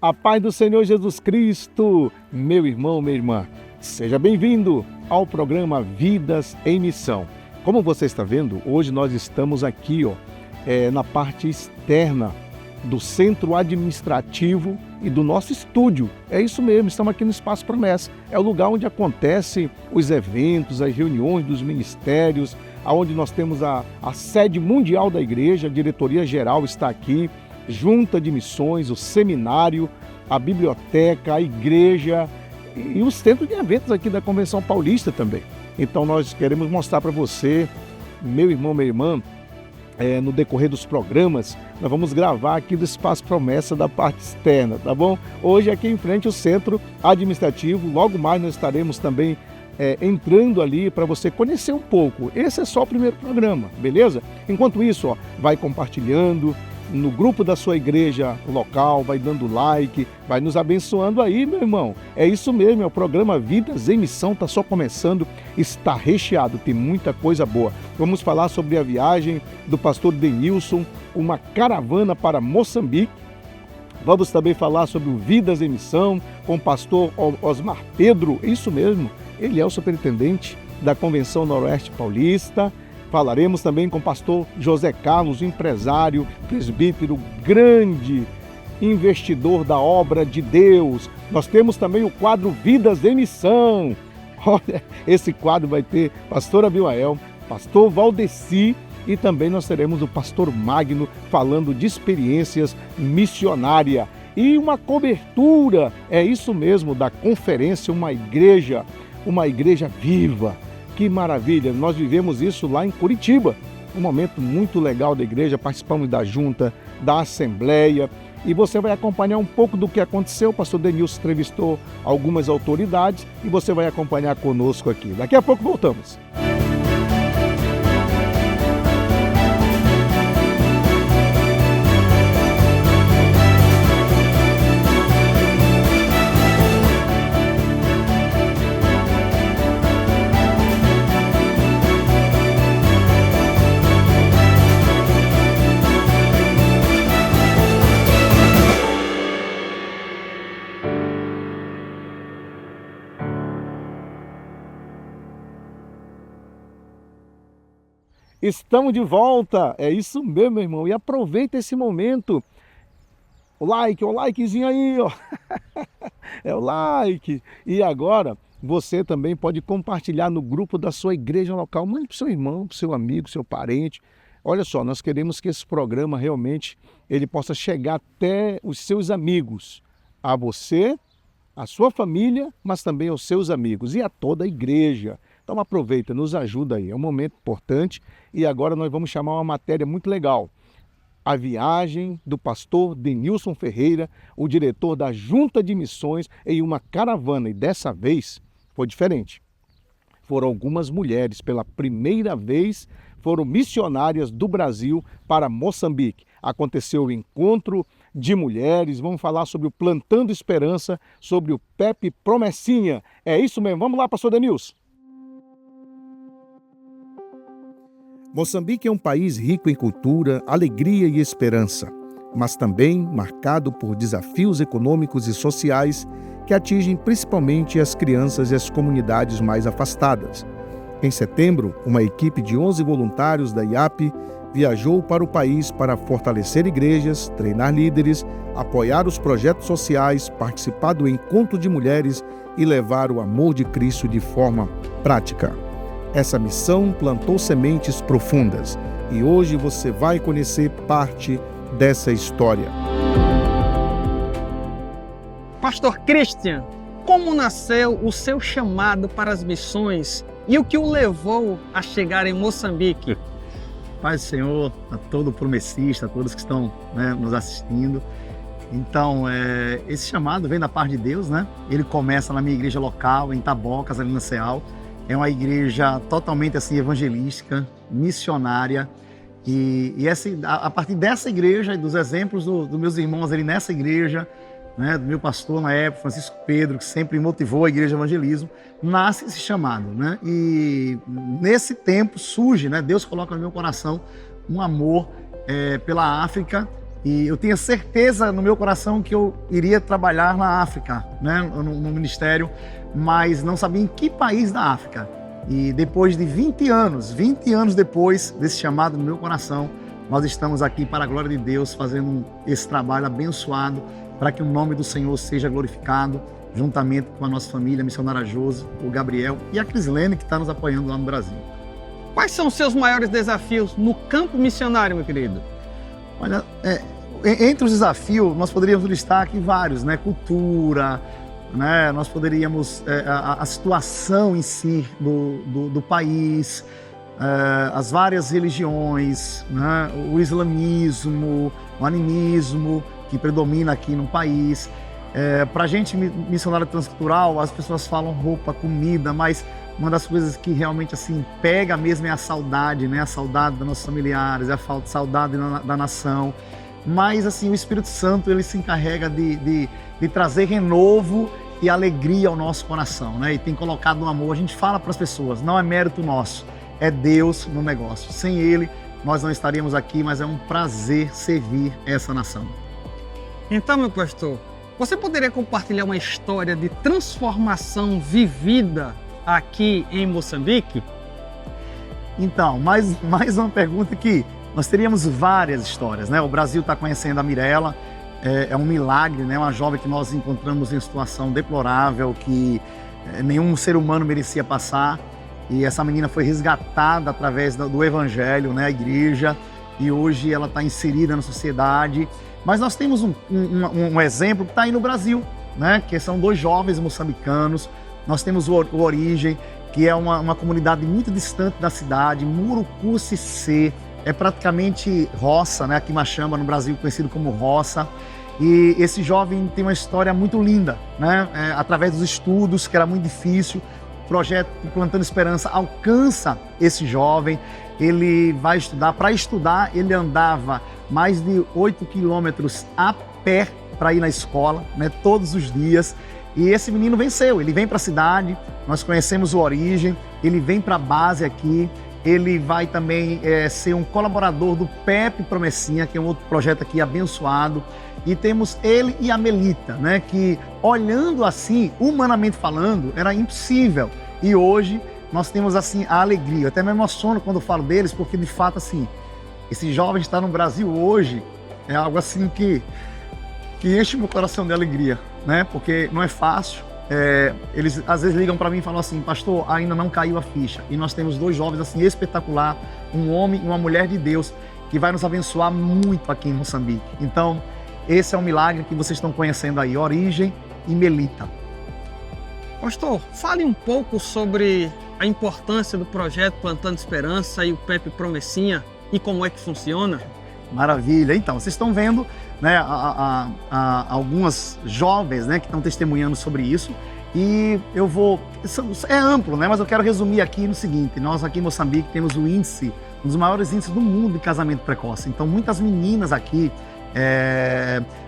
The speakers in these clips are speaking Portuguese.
A paz do Senhor Jesus Cristo, meu irmão, minha irmã. Seja bem-vindo ao programa Vidas em Missão. Como você está vendo, hoje nós estamos aqui na parte externa do centro administrativo e do nosso estúdio. É isso mesmo, estamos aqui no Espaço Promessa. É o lugar onde acontecem os eventos, as reuniões dos ministérios, onde nós temos a sede mundial da igreja, a diretoria geral está aqui, junta de missões, o seminário, a biblioteca, a igreja e o centro de eventos aqui da Convenção Paulista também. Então nós queremos mostrar para você, meu irmão, minha irmã, no decorrer dos programas, nós vamos gravar aqui do Espaço Promessa da parte externa, tá bom? Hoje aqui em frente o centro administrativo, logo mais nós estaremos também entrando ali para você conhecer um pouco. Esse é só o primeiro programa, beleza? Enquanto isso, vai compartilhando no grupo da sua igreja local, vai dando like, vai nos abençoando aí, meu irmão. É isso mesmo, é o programa Vidas em Missão, está só começando, está recheado, tem muita coisa boa. Vamos falar sobre a viagem do pastor Denilson, uma caravana para Moçambique. Vamos também falar sobre o Vidas em Missão com o pastor Osmar Pedro, isso mesmo, ele é o superintendente da Convenção Noroeste Paulista. Falaremos também com o pastor José Carlos, empresário, presbítero, grande investidor da obra de Deus. Nós temos também o quadro Vidas em Missão. Olha, esse quadro vai ter pastor Abimael, pastor Valdeci e também nós teremos o pastor Magno falando de experiências missionárias. E uma cobertura, é isso mesmo, da conferência, uma igreja viva. Que maravilha, nós vivemos isso lá em Curitiba, um momento muito legal da igreja, participamos da junta, da assembleia, e você vai acompanhar um pouco do que aconteceu. O pastor Denilson entrevistou algumas autoridades e você vai acompanhar conosco aqui. Daqui a pouco voltamos. Estamos de volta, é isso mesmo, meu irmão, e aproveita esse momento. O likezinho aí, ó. É o like. E agora, você também pode compartilhar no grupo da sua igreja local. Mande para o seu irmão, para o seu amigo, seu parente. Olha só, nós queremos que esse programa realmente ele possa chegar até os seus amigos, a você, a sua família, mas também aos seus amigos e a toda a igreja. Então aproveita, nos ajuda aí, é um momento importante. E agora nós vamos chamar uma matéria muito legal. A viagem do pastor Denilson Ferreira, o diretor da Junta de Missões, em uma caravana. E dessa vez foi diferente. Foram algumas mulheres, pela primeira vez, foram missionárias do Brasil para Moçambique. Aconteceu o encontro de mulheres, vamos falar sobre o Plantando Esperança, sobre o Pepe Promessinha. É isso mesmo, vamos lá, pastor Denilson. Moçambique é um país rico em cultura, alegria e esperança, mas também marcado por desafios econômicos e sociais que atingem principalmente as crianças e as comunidades mais afastadas. Em setembro, uma equipe de 11 voluntários da IAP viajou para o país para fortalecer igrejas, treinar líderes, apoiar os projetos sociais, participar do encontro de mulheres e levar o amor de Cristo de forma prática. Essa missão plantou sementes profundas e hoje você vai conhecer parte dessa história. Pastor Christian, como nasceu o seu chamado para as missões e o que o levou a chegar em Moçambique? Paz do Senhor a todo promessista, a todos que estão nos assistindo. Então, esse chamado vem da parte de Deus, né? Ele começa na minha igreja local, em Tabocas, ali na Ceal. É uma igreja totalmente assim evangelística, missionária. E a partir dessa igreja e dos exemplos dos meus irmãos ali nessa igreja, né, do meu pastor na época, Francisco Pedro, que sempre motivou a igreja de evangelismo, nasce esse chamado, né? E nesse tempo surge, né, Deus coloca no meu coração um amor pela África E eu tinha certeza no meu coração que eu iria trabalhar na África, né, no ministério, mas não sabia em que país da África. E depois de 20 anos depois desse chamado no meu coração, nós estamos aqui para a glória de Deus, fazendo esse trabalho abençoado para que o nome do Senhor seja glorificado, juntamente com a nossa família, a missionária Josi, o Gabriel e a Crislene, que está nos apoiando lá no Brasil. Quais são os seus maiores desafios no campo missionário, meu querido? Olha, entre os desafios, nós poderíamos listar aqui vários, né? Cultura, né? Nós poderíamos, a situação em si do país, as várias religiões, né? O islamismo, o animismo que predomina aqui no país. Para a gente, missionário transcultural, as pessoas falam roupa, comida, mas uma das coisas que realmente assim pega mesmo é a saudade, né? A saudade dos nossos familiares, a saudade da nação. Mas assim, o Espírito Santo, ele se encarrega de trazer renovo e alegria ao nosso coração, né? E tem colocado um amor. A gente fala para as pessoas, não é mérito nosso, é Deus no negócio. Sem Ele, nós não estaríamos aqui, mas é um prazer servir essa nação. Então, meu pastor, você poderia compartilhar uma história de transformação vivida aqui em Moçambique? Então, mais uma pergunta que nós teríamos várias histórias, né? O Brasil está conhecendo a Mirella, é um milagre, né? Uma jovem que nós encontramos em situação deplorável, que nenhum ser humano merecia passar. E essa menina foi resgatada através do Evangelho, né? A igreja, e hoje ela está inserida na sociedade. Mas nós temos um exemplo que está aí no Brasil, né? Que são 2 jovens moçambicanos. Nós temos o Origem, que é uma comunidade muito distante da cidade, Murucucicê, é praticamente roça, né? Aqui em Machamba, no Brasil, conhecido como roça. E esse jovem tem uma história muito linda, né? Através dos estudos, que era muito difícil, o projeto Plantando Esperança alcança esse jovem. Ele vai estudar. Para estudar, ele andava mais de 8 quilômetros a pé para ir na escola, né? Todos os dias. E esse menino venceu, ele vem para a cidade, nós conhecemos o Origem, ele vem para a base aqui, ele vai também ser um colaborador do PEP Promessinha, que é um outro projeto aqui abençoado. E temos ele e a Melita, né? Que olhando assim, humanamente falando, era impossível. E hoje nós temos assim a alegria. Eu até me emociono quando falo deles, porque de fato assim, esse jovem está no Brasil hoje, é algo assim que enche meu coração de alegria, né? Porque não é fácil. Eles às vezes ligam para mim e falam assim: pastor, ainda não caiu a ficha. E nós temos 2 jovens assim espetacular, um homem e uma mulher de Deus, que vai nos abençoar muito aqui em Moçambique. Então, esse é um milagre que vocês estão conhecendo aí, Origem e Melita. Pastor, fale um pouco sobre a importância do projeto Plantando Esperança e o PEP Promessinha e como é que funciona. Maravilha. Então, vocês estão vendo, né, algumas jovens, né, que estão testemunhando sobre isso. E eu vou... É amplo, né, mas eu quero resumir aqui no seguinte. Nós aqui em Moçambique temos o índice, um dos maiores índices do mundo de casamento precoce. Então, muitas meninas aqui,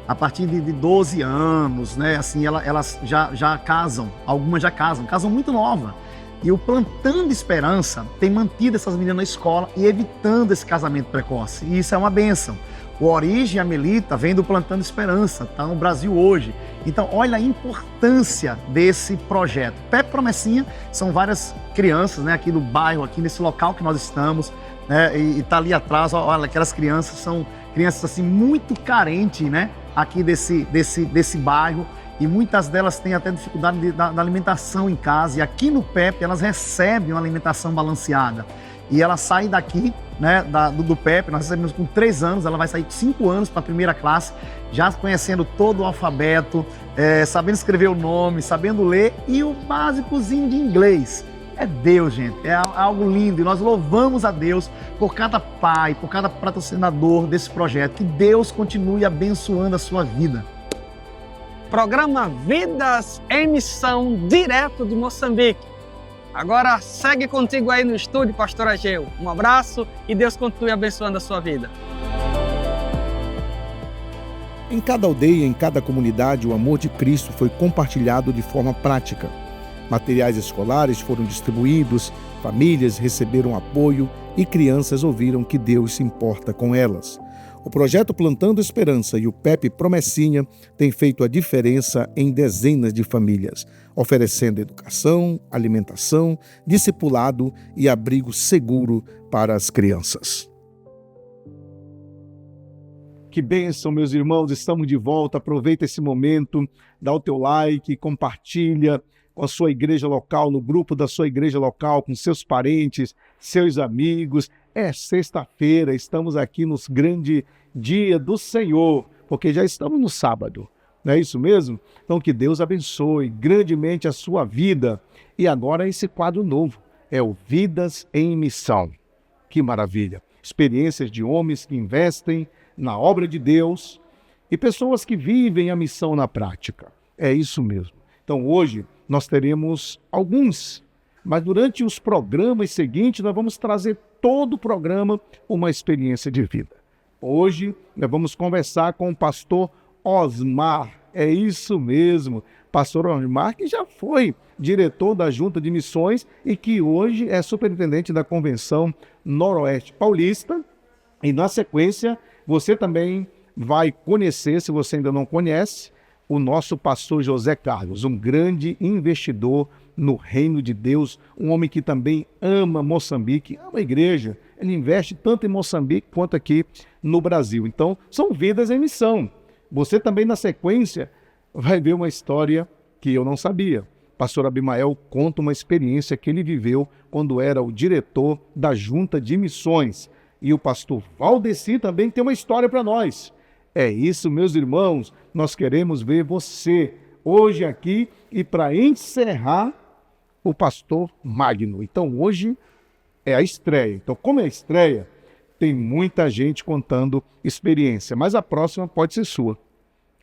a partir de 12 anos, né, assim, elas já casam. Algumas já casam muito nova. E o Plantando Esperança tem mantido essas meninas na escola e evitando esse casamento precoce. E isso é uma bênção. O Origem e a Melita vem do Plantando Esperança, está no Brasil hoje. Então, olha a importância desse projeto. PEP Promessinha são várias crianças, né, aqui no bairro, aqui nesse local que nós estamos, né, e está ali atrás, olha, aquelas crianças são crianças assim muito carentes, né, aqui desse bairro. E muitas delas têm até dificuldade da alimentação em casa. E aqui no PEP elas recebem uma alimentação balanceada. E ela sai daqui, né, do PEP, nós recebemos com 3 anos, ela vai sair com 5 anos para a primeira classe, já conhecendo todo o alfabeto, sabendo escrever o nome, sabendo ler e o básicozinho de inglês. É Deus, gente, é algo lindo. E nós louvamos a Deus por cada pai, por cada patrocinador desse projeto. Que Deus continue abençoando a sua vida. Programa Vidas em Missão, direto de Moçambique. Agora segue contigo aí no estúdio, pastor Ageu. Um abraço e Deus continue abençoando a sua vida. Em cada aldeia, em cada comunidade, o amor de Cristo foi compartilhado de forma prática. Materiais escolares foram distribuídos, famílias receberam apoio e crianças ouviram que Deus se importa com elas. O projeto Plantando Esperança e o PEP Promessinha têm feito a diferença em dezenas de famílias, oferecendo educação, alimentação, discipulado e abrigo seguro para as crianças. Que bênção, meus irmãos, estamos de volta. Aproveita esse momento, dá o teu like, compartilha com a sua igreja local, no grupo da sua igreja local, com seus parentes, seus amigos. É sexta-feira, estamos aqui no grande dia do Senhor, porque já estamos no sábado, não é isso mesmo? Então que Deus abençoe grandemente a sua vida. E agora esse quadro novo, é o Vidas em Missão. Que maravilha! Experiências de homens que investem na obra de Deus e pessoas que vivem a missão na prática. É isso mesmo. Então hoje nós teremos alguns, mas durante os programas seguintes nós vamos trazer todo o programa uma experiência de vida. Hoje nós vamos conversar com o pastor Osmar. É isso mesmo, pastor Osmar, que já foi diretor da Junta de Missões e que hoje é superintendente da Convenção Noroeste Paulista. E na sequência, você também vai conhecer, se você ainda não conhece, o nosso pastor José Carlos, um grande investidor no reino de Deus, um homem que também ama Moçambique, ama a igreja. Ele investe tanto em Moçambique quanto aqui no Brasil. Então, são vidas em missão. Você também, na sequência, vai ver uma história que eu não sabia. Pastor Abimael conta uma experiência que ele viveu quando era o diretor da Junta de Missões. E o pastor Valdeci também tem uma história para nós. É isso, meus irmãos, nós queremos ver você hoje aqui e para encerrar o pastor Magno. Então hoje é a estreia. Então como é a estreia, tem muita gente contando experiência, mas a próxima pode ser sua.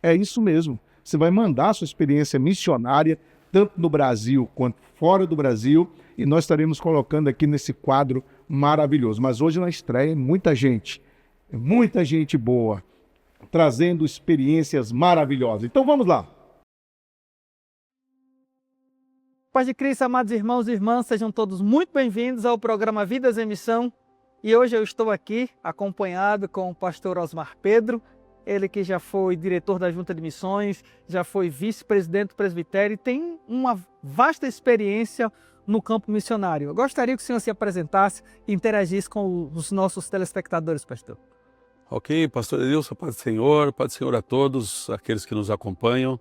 É isso mesmo, você vai mandar a sua experiência missionária, tanto no Brasil quanto fora do Brasil, e nós estaremos colocando aqui nesse quadro maravilhoso. Mas hoje na estreia é muita gente boa, trazendo experiências maravilhosas. Então vamos lá. Paz de Cristo, amados irmãos e irmãs, sejam todos muito bem-vindos ao programa Vidas em Missão. E hoje eu estou aqui acompanhado com o pastor Osmar Pedro, ele que já foi diretor da Junta de Missões, já foi vice-presidente do presbitério e tem uma vasta experiência no campo missionário. Eu gostaria que o senhor se apresentasse e interagisse com os nossos telespectadores, pastor. Ok, pastor Edilson, paz do Senhor a todos aqueles que nos acompanham.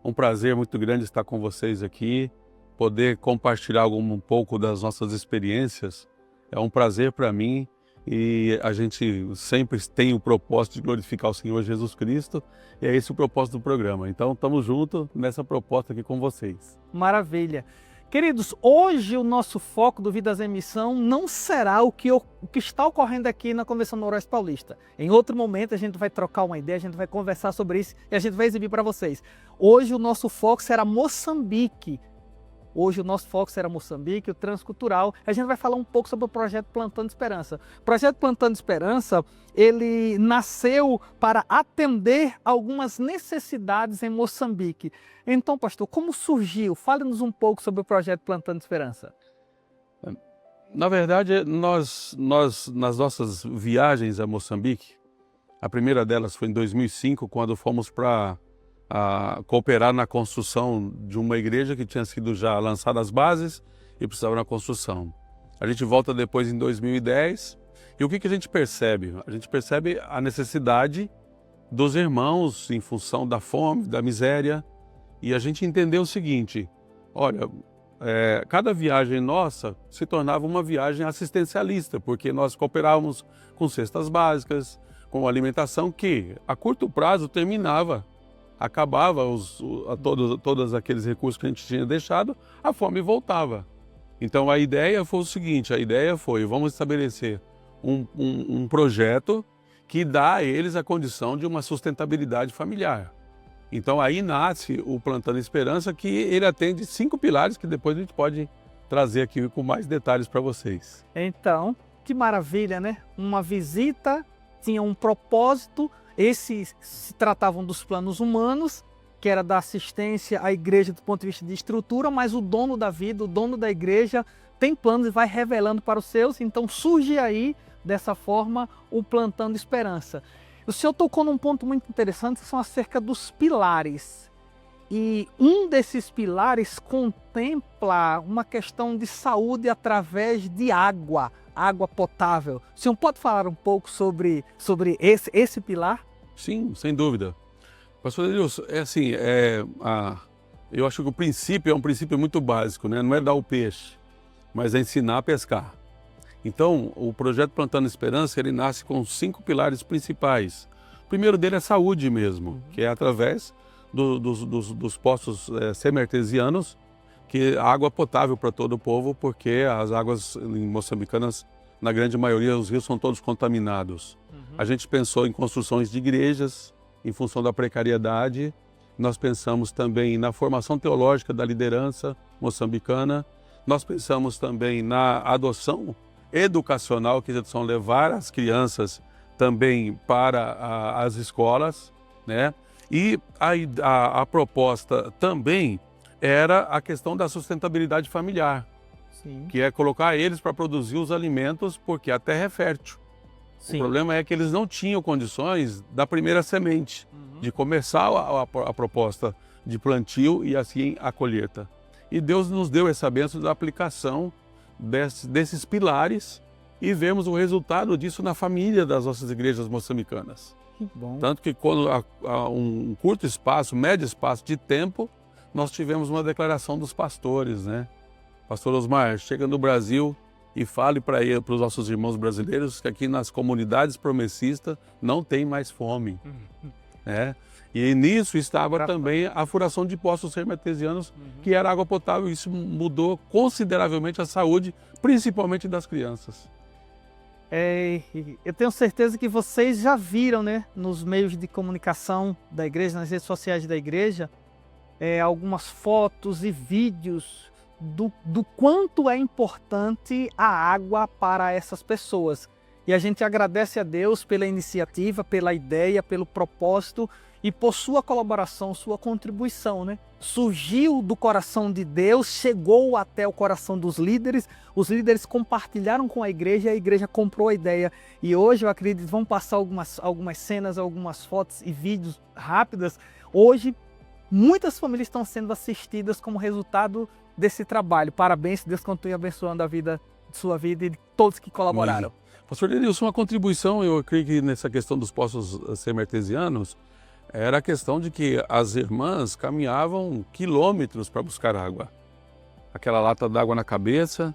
Um prazer muito grande estar com vocês aqui, poder compartilhar um pouco das nossas experiências. É um prazer para mim e a gente sempre tem o propósito de glorificar o Senhor Jesus Cristo e é esse o propósito do programa. Então estamos juntos nessa proposta aqui com vocês. Maravilha. Queridos, hoje o nosso foco do Vidas em Missão não será o que está ocorrendo aqui na Convenção Noroeste Paulista. Em outro momento a gente vai trocar uma ideia, a gente vai conversar sobre isso e a gente vai exibir para vocês. Hoje o nosso foco será Moçambique. Hoje o nosso foco será Moçambique, o transcultural. A gente vai falar um pouco sobre o projeto Plantando Esperança. O projeto Plantando Esperança, ele nasceu para atender algumas necessidades em Moçambique. Então, pastor, como surgiu? Fale-nos um pouco sobre o projeto Plantando Esperança. Na verdade, nós nas nossas viagens a Moçambique, a primeira delas foi em 2005, quando fomos para cooperar na construção de uma igreja que tinha sido já lançada as bases e precisava na construção. A gente volta depois em 2010 e o que a gente percebe? A gente percebe a necessidade dos irmãos em função da fome, da miséria, e a gente entendeu o seguinte: olha, cada viagem nossa se tornava uma viagem assistencialista, porque nós cooperávamos com cestas básicas, com alimentação que a curto prazo terminava, acabava todos aqueles recursos que a gente tinha deixado, a fome voltava. Então a ideia foi o seguinte, vamos estabelecer um projeto que dá a eles a condição de uma sustentabilidade familiar. Então aí nasce o Plantando Esperança, que ele atende 5 pilares que depois a gente pode trazer aqui com mais detalhes para vocês. Então, que maravilha, né? Uma visita tinha um propósito. Esses se tratavam dos planos humanos, que era da assistência à igreja do ponto de vista de estrutura, mas o dono da vida, o dono da igreja, tem planos e vai revelando para os seus. Então surge aí, dessa forma, o Plantando Esperança. O senhor tocou num ponto muito interessante, que são acerca dos pilares. E um desses pilares contempla uma questão de saúde através de água potável. O senhor pode falar um pouco sobre esse pilar? Sim, sem dúvida. Pastor Edilson, eu acho que o princípio é um princípio muito básico, né? Não é dar o peixe, mas é ensinar a pescar. Então, o projeto Plantando Esperança, ele nasce com 5 pilares principais. O primeiro dele é saúde mesmo, que é através dos poços semi-artesianos, que água potável para todo o povo, porque as águas moçambicanas, na grande maioria, os rios são todos contaminados. A gente pensou em construções de igrejas, em função da precariedade. Nós pensamos também na formação teológica da liderança moçambicana. Nós pensamos também na adoção educacional, que são levar as crianças também para as escolas, né? E a proposta também era a questão da sustentabilidade familiar, Sim. que é colocar eles para produzir os alimentos, porque a terra é fértil. Sim. O problema é que eles não tinham condições da primeira semente, de começar a proposta de plantio e assim a colheita. E Deus nos deu essa bênção da aplicação desses pilares e vemos o resultado disso na família das nossas igrejas moçambicanas. Que bom. Tanto que quando há um curto espaço, médio espaço de tempo, nós tivemos uma declaração dos pastores, né? Pastor Osmar, chega no Brasil e fale para os nossos irmãos brasileiros que aqui nas comunidades promessistas não tem mais fome, né? E nisso estava também a furação de poços semi-artesianos, que era água potável. Isso mudou consideravelmente a saúde, principalmente das crianças. Eu tenho certeza que vocês já viram, né, nos meios de comunicação da igreja, nas redes sociais da igreja, algumas fotos e vídeos do quanto é importante a água para essas pessoas. E a gente agradece a Deus pela iniciativa, pela ideia, pelo propósito e por sua colaboração, sua contribuição, né? Surgiu do coração de Deus, chegou até o coração dos líderes, os líderes compartilharam com a igreja comprou a ideia. E hoje, eu acredito, vão passar algumas cenas, algumas fotos e vídeos rápidas. Hoje, muitas famílias estão sendo assistidas como resultado desse trabalho. Parabéns, Deus continue abençoando a vida, sua vida e de todos que colaboraram. Pastor Denilson, uma contribuição, eu creio que nessa questão dos poços semi-artesianos, era a questão de que as irmãs caminhavam quilômetros para buscar água. Aquela lata d'água na cabeça,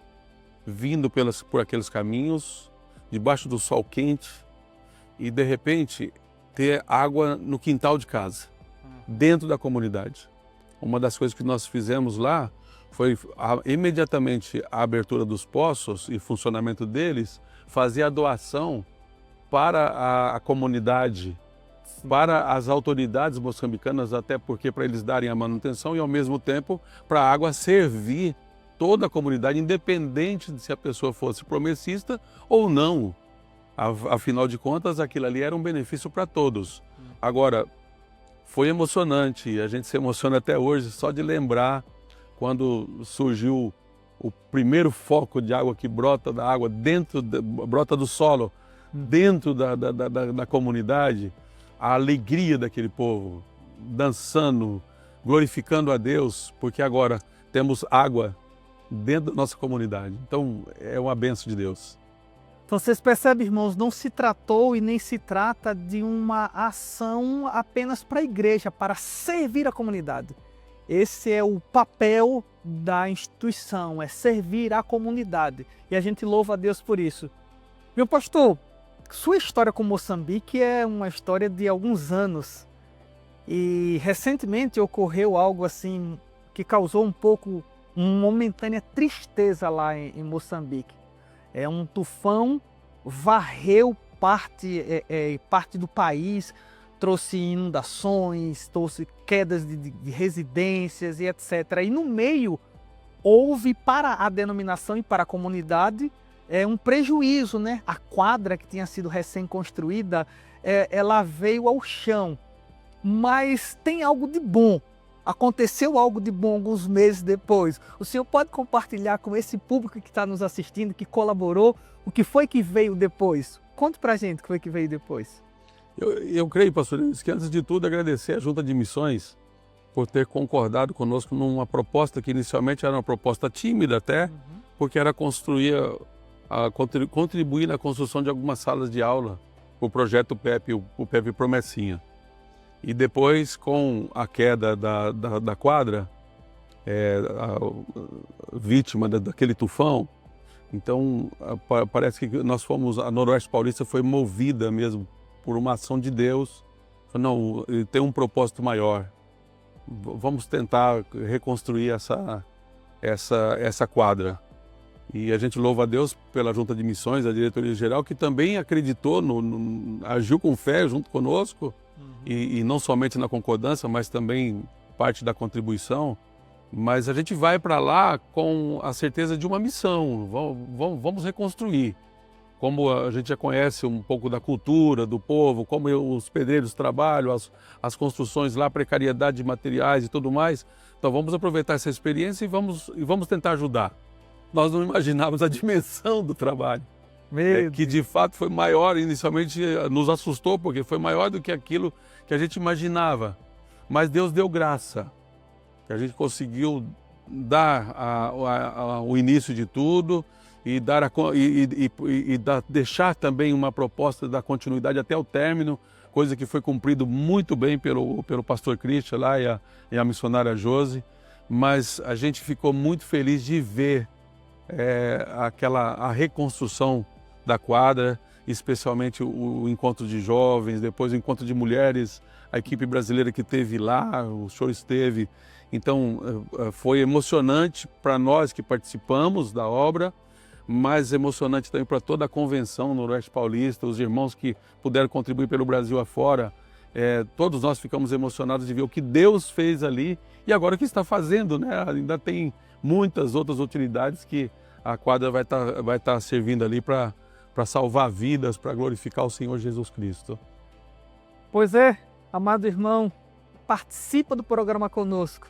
vindo por aqueles caminhos, debaixo do sol quente, e de repente ter água no quintal de casa, dentro da comunidade. Uma das coisas que nós fizemos lá foi imediatamente a abertura dos poços e funcionamento deles, fazer a doação para a comunidade, para as autoridades moçambicanas, até porque para eles darem a manutenção e ao mesmo tempo para a água servir toda a comunidade, independente de se a pessoa fosse promessista ou não. Afinal de contas, aquilo ali era um benefício para todos. Agora, foi emocionante e a gente se emociona até hoje só de lembrar quando surgiu o primeiro foco de água que brota da água, brota do solo, dentro da comunidade. A alegria daquele povo, dançando, glorificando a Deus, porque agora temos água dentro da nossa comunidade. Então, é uma bênção de Deus. Então, vocês percebem, irmãos, não se tratou e nem se trata de uma ação apenas para a igreja, para servir a comunidade. Esse é o papel da instituição, é servir a comunidade. E a gente louva a Deus por isso. Meu pastor, sua história com Moçambique é uma história de alguns anos e recentemente ocorreu algo assim que causou uma momentânea tristeza lá em Moçambique. Um tufão varreu parte do país, trouxe inundações, trouxe quedas de residências e etc. E no meio houve para a denominação e para a comunidade um prejuízo, né? A quadra que tinha sido recém-construída, ela veio ao chão. Mas tem algo de bom. Aconteceu algo de bom alguns meses depois. O senhor pode compartilhar com esse público que está nos assistindo, que colaborou, o que foi que veio depois? Conte pra gente o que foi que veio depois. Eu creio, pastor, que antes de tudo agradecer à Junta de Missões por ter concordado conosco numa proposta que inicialmente era uma proposta tímida até, porque era contribuir na construção de algumas salas de aula, o projeto PEP, o PEP Promessinha. E depois, com a queda da quadra, vítima daquele tufão, então parece que a Noroeste Paulista foi movida mesmo por uma ação de Deus. Não, ele tem um propósito maior. Vamos tentar reconstruir essa quadra. E a gente louva a Deus pela Junta de Missões, a diretoria geral, que também acreditou, agiu com fé junto conosco, e não somente na concordância, mas também parte da contribuição. Mas a gente vai para lá com a certeza de uma missão, vamos reconstruir. Como a gente já conhece um pouco da cultura do povo, como os pedreiros trabalham, as construções lá, precariedade de materiais e tudo mais. Então vamos aproveitar essa experiência e vamos tentar ajudar. Nós não imaginávamos a dimensão do trabalho, que de fato foi maior, inicialmente nos assustou, porque foi maior do que aquilo que a gente imaginava. Mas Deus deu graça, que a gente conseguiu dar o início de tudo, e deixar também uma proposta da continuidade até o término, coisa que foi cumprido muito bem pelo pastor Christian lá e a missionária Josi, mas a gente ficou muito feliz de ver a reconstrução da quadra, especialmente o encontro de jovens, depois o encontro de mulheres, a equipe brasileira que esteve lá, o senhor esteve. Então foi emocionante para nós que participamos da obra, mas emocionante também para toda a convenção no Noroeste Paulista, os irmãos que puderam contribuir pelo Brasil afora. Todos nós ficamos emocionados de ver o que Deus fez ali e agora o que está fazendo, né? Ainda tem muitas outras utilidades que a quadra vai estar servindo ali para salvar vidas, para glorificar o Senhor Jesus Cristo. Pois é, amado irmão, participa do programa conosco.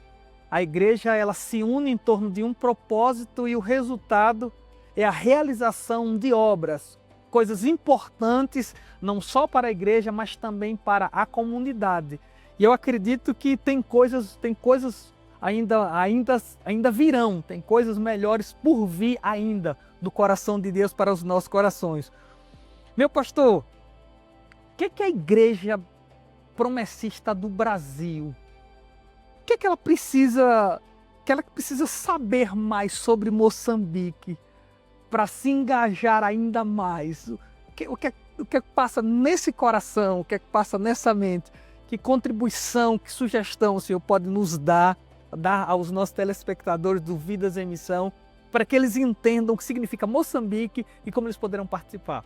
A igreja, ela se une em torno de um propósito e o resultado é a realização de obras, coisas importantes, não só para a igreja, mas também para a comunidade. E eu acredito que tem coisas ainda virão, tem coisas melhores por vir ainda do coração de Deus para os nossos corações. Meu pastor, o que é a igreja promessista do Brasil? O que ela precisa saber mais sobre Moçambique para se engajar ainda mais? O que passa nesse coração, o que passa nessa mente? Que contribuição, que sugestão o senhor pode nos dar aos nossos telespectadores do Vidas em Missão, para que eles entendam o que significa Moçambique e como eles poderão participar?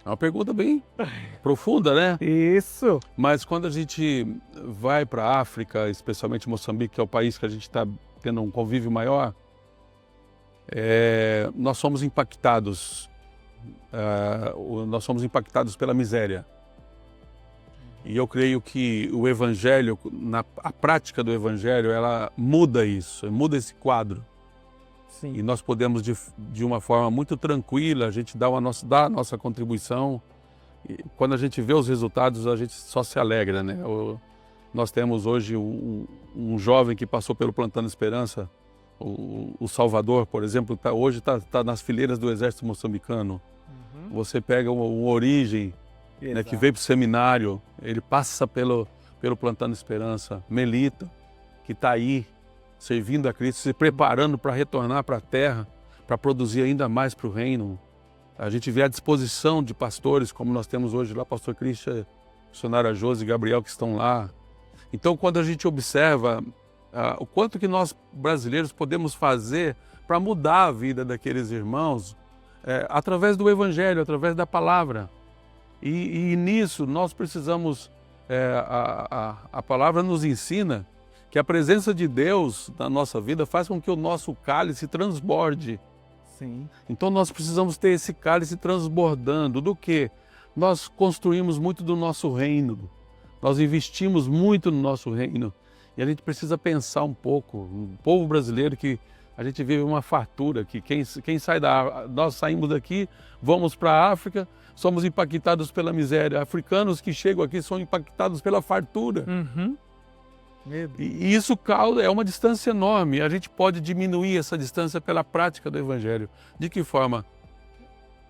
É uma pergunta bem profunda, né? Isso! Mas quando a gente vai para a África, especialmente Moçambique, que é o país que a gente está tendo um convívio maior, nós somos impactados. Nós somos impactados pela miséria. E eu creio que o Evangelho, a prática do Evangelho, ela muda isso, muda esse quadro. Sim. E nós podemos, de uma forma muito tranquila, a gente dar a nossa contribuição. E quando a gente vê os resultados, a gente só se alegra, né? Nós temos hoje um jovem que passou pelo Plantando Esperança, o Salvador, por exemplo, hoje está nas fileiras do Exército Moçambicano. Você pega o Origem, né, que veio para o seminário, ele passa pelo Plantando Esperança. Melita, que está aí, servindo a Cristo, se preparando para retornar para a terra, para produzir ainda mais para o reino. A gente vê a disposição de pastores, como nós temos hoje lá, pastor Christian, missionária Josi e Gabriel, que estão lá. Então, quando a gente observa o quanto que nós brasileiros podemos fazer para mudar a vida daqueles irmãos, através do Evangelho, através da palavra. E nisso nós precisamos, a palavra nos ensina que a presença de Deus na nossa vida faz com que o nosso cálice transborde. Sim. Então nós precisamos ter esse cálice transbordando. Do quê? Nós construímos muito do nosso reino, nós investimos muito no nosso reino. E a gente precisa pensar um pouco, o povo brasileiro que A gente vive uma fartura aqui. Quem sai nós saímos daqui, vamos para a África, somos impactados pela miséria. Africanos que chegam aqui são impactados pela fartura. Uhum. E isso é uma distância enorme. A gente pode diminuir essa distância pela prática do Evangelho. De que forma?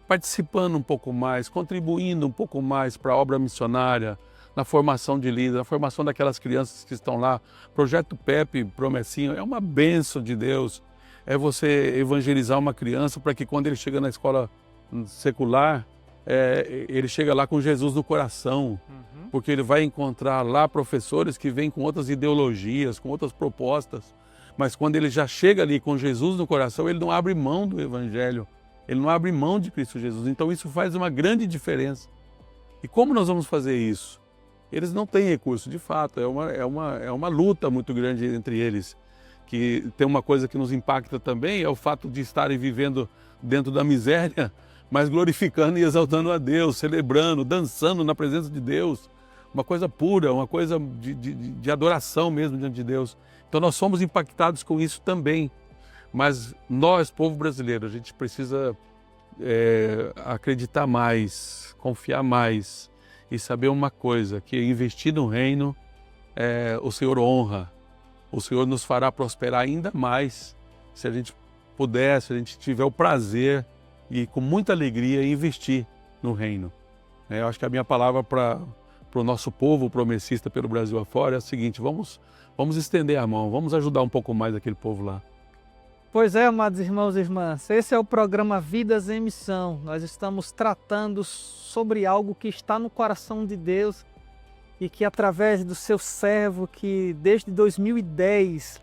Participando um pouco mais, contribuindo um pouco mais para a obra missionária, na formação de líderes, na formação daquelas crianças que estão lá. Projeto Pepe, Promessinho, é uma bênção de Deus. É você evangelizar uma criança para que quando ele chega na escola secular, ele chega lá com Jesus no coração. Porque ele vai encontrar lá professores que vêm com outras ideologias, com outras propostas. Mas quando ele já chega ali com Jesus no coração, ele não abre mão do Evangelho. Ele não abre mão de Cristo Jesus. Então isso faz uma grande diferença. E como nós vamos fazer isso? Eles não têm recurso, de fato. É uma luta muito grande entre eles. Que tem uma coisa que nos impacta também, é o fato de estarem vivendo dentro da miséria, mas glorificando e exaltando a Deus, celebrando, dançando na presença de Deus. Uma coisa pura, uma coisa de adoração mesmo diante de Deus. Então nós somos impactados com isso também. Mas nós, povo brasileiro, a gente precisa acreditar mais, confiar mais e saber uma coisa, que investir no reino, o Senhor honra. O Senhor nos fará prosperar ainda mais se a gente puder, se a gente tiver o prazer e com muita alegria investir no reino. Eu acho que a minha palavra para o nosso povo promessista pelo Brasil afora é a seguinte: vamos estender a mão, vamos ajudar um pouco mais aquele povo lá. Pois é, amados irmãos e irmãs, esse é o programa Vidas em Missão. Nós estamos tratando sobre algo que está no coração de Deus e que através do seu servo que desde 2010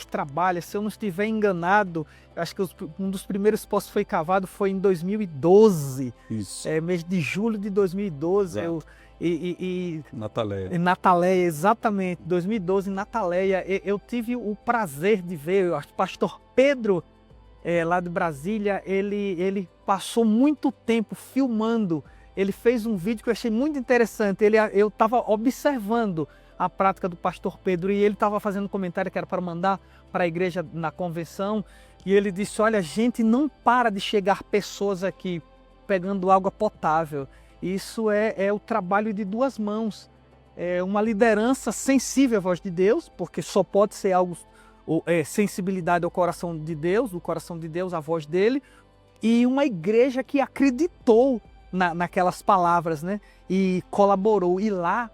trabalha, se eu não estiver enganado, acho que um dos primeiros poços foi cavado foi em 2012. Isso. Mês de julho de 2012. Nataleia. Em Nataleia, exatamente, 2012 em Nataleia. Eu tive o prazer de ver o pastor Pedro, lá de Brasília, ele passou muito tempo filmando. Ele fez um vídeo que eu achei muito interessante. Eu estava observando a prática do pastor Pedro e ele estava fazendo um comentário que era para mandar para a igreja na convenção. E ele disse: olha, a gente não para de chegar pessoas aqui pegando água potável. Isso é o trabalho de duas mãos. É uma liderança sensível à voz de Deus, porque só pode ser algo, sensibilidade ao coração de Deus, o coração de Deus, a voz dele, e uma igreja que acreditou naquelas palavras, né? E colaborou. E lá,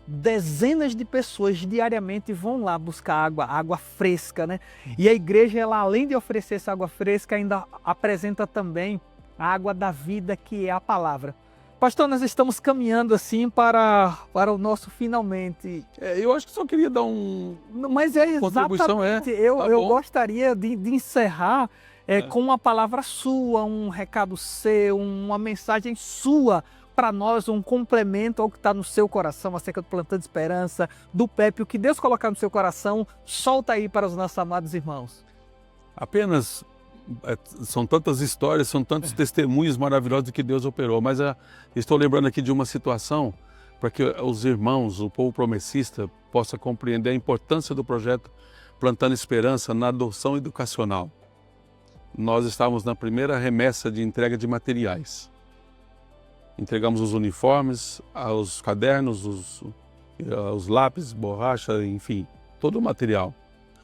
dezenas de pessoas diariamente vão lá buscar água fresca, né? E a igreja, ela, além de oferecer essa água fresca, ainda apresenta também a água da vida, que é a palavra. Pastor, nós estamos caminhando assim para o nosso finalmente. Eu acho que só queria dar Mas exatamente, eu gostaria de encerrar com uma palavra sua, um recado seu, uma mensagem sua para nós, um complemento ao que está no seu coração acerca do Plantando Esperança, do Pepe, o que Deus colocar no seu coração, solta aí para os nossos amados irmãos. Apenas, são tantas histórias, são tantos testemunhos maravilhosos que Deus operou, mas estou lembrando aqui de uma situação para que os irmãos, o povo promessista, possa compreender a importância do projeto Plantando Esperança na adoção educacional. Nós estávamos na primeira remessa de entrega de materiais. Entregamos os uniformes, os cadernos, os lápis, borracha, enfim, todo o material.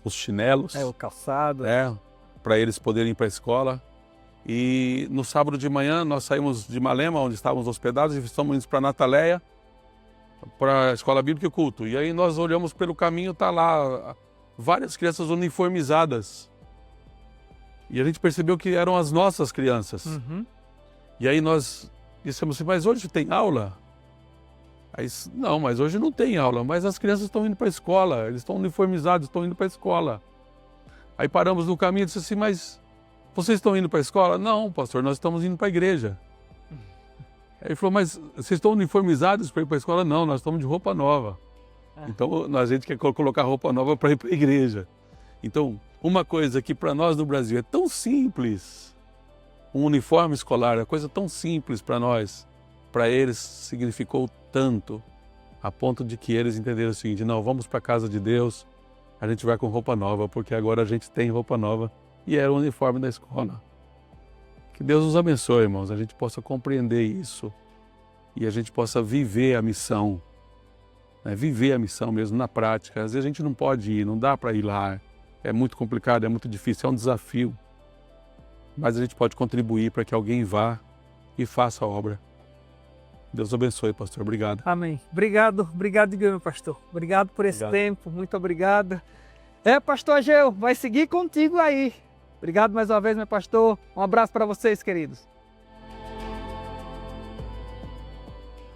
Os chinelos. O calçado. Para eles poderem ir para a escola. E no sábado de manhã nós saímos de Malema, onde estávamos hospedados, e estamos indo para Nataleia, para a Escola Bíblica e Culto. E aí nós olhamos pelo caminho, está lá várias crianças uniformizadas. E a gente percebeu que eram as nossas crianças. Uhum. E aí nós dissemos assim: mas hoje tem aula? Aí, não, mas hoje não tem aula, mas as crianças estão indo para a escola, eles estão uniformizados, estão indo para a escola. Aí paramos no caminho e disse assim: mas vocês estão indo para a escola? Não, pastor, nós estamos indo para a igreja. Aí ele falou: mas vocês estão uniformizados para ir para a escola? Não, nós estamos de roupa nova. Então a gente quer colocar roupa nova para ir para a igreja. Então, uma coisa que para nós no Brasil é tão simples, um uniforme escolar, é coisa tão simples para nós, para eles significou tanto, a ponto de que eles entenderam o seguinte: não, vamos para a casa de Deus, a gente vai com roupa nova, porque agora a gente tem roupa nova e era o uniforme da escola. Que Deus nos abençoe, irmãos, a gente possa compreender isso e a gente possa viver a missão, né? Viver a missão mesmo na prática. Às vezes a gente não pode ir, não dá para ir lá, é muito complicado, é muito difícil, é um desafio, mas a gente pode contribuir para que alguém vá e faça a obra. Deus abençoe, pastor. Obrigado. Amém. Obrigado de meu pastor. Obrigado por esse tempo, muito obrigado. Pastor Ageu, vai seguir contigo aí. Obrigado mais uma vez, meu pastor. Um abraço para vocês, queridos.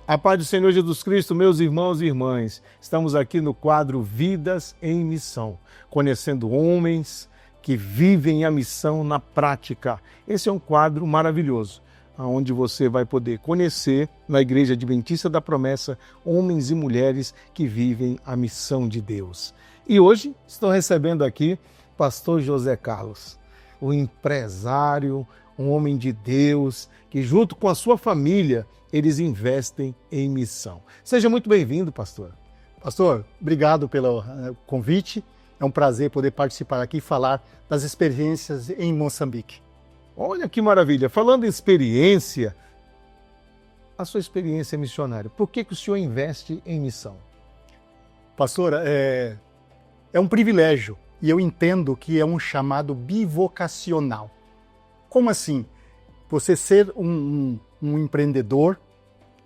A paz do Senhor Jesus Cristo, meus irmãos e irmãs. Estamos aqui no quadro Vidas em Missão, conhecendo homens que vivem a missão na prática. Esse é um quadro maravilhoso, onde você vai poder conhecer na Igreja Adventista da Promessa homens e mulheres que vivem a missão de Deus. E hoje estou recebendo aqui pastor José Carlos, o empresário, um homem de Deus, que junto com a sua família, eles investem em missão. Seja muito bem-vindo, pastor. Pastor, obrigado pelo convite. É um prazer poder participar aqui e falar das experiências em Moçambique. Olha que maravilha. Falando em experiência, a sua experiência missionária, por que o senhor investe em missão? Pastor, é um privilégio e eu entendo que é um chamado bivocacional. Como assim? Você ser um empreendedor